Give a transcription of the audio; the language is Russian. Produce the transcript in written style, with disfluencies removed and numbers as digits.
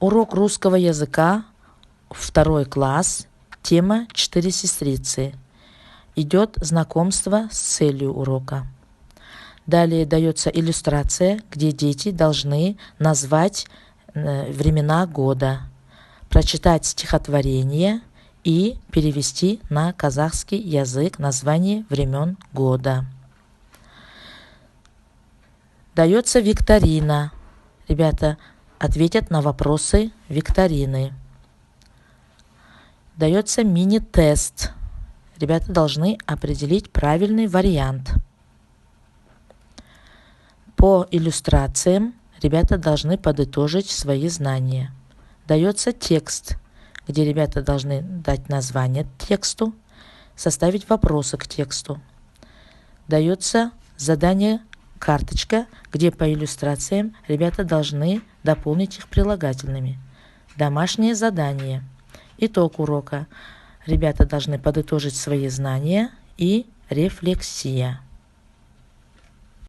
Урок русского языка, 2 класс, тема «Четыре сестрицы». Идет знакомство с целью урока. Далее дается иллюстрация, где дети должны назвать времена года, прочитать стихотворение и перевести на казахский язык название времен года. Дается викторина. Ребята ответят на вопросы викторины. Дается мини-тест. Ребята должны определить правильный вариант. По иллюстрациям ребята должны подытожить свои знания. Дается текст, где ребята должны дать название тексту, составить вопросы к тексту. Дается задание карточка, где по иллюстрациям ребята должны дополнить их прилагательными. Домашнее задание. Итог урока. Ребята должны подытожить свои знания и рефлексия.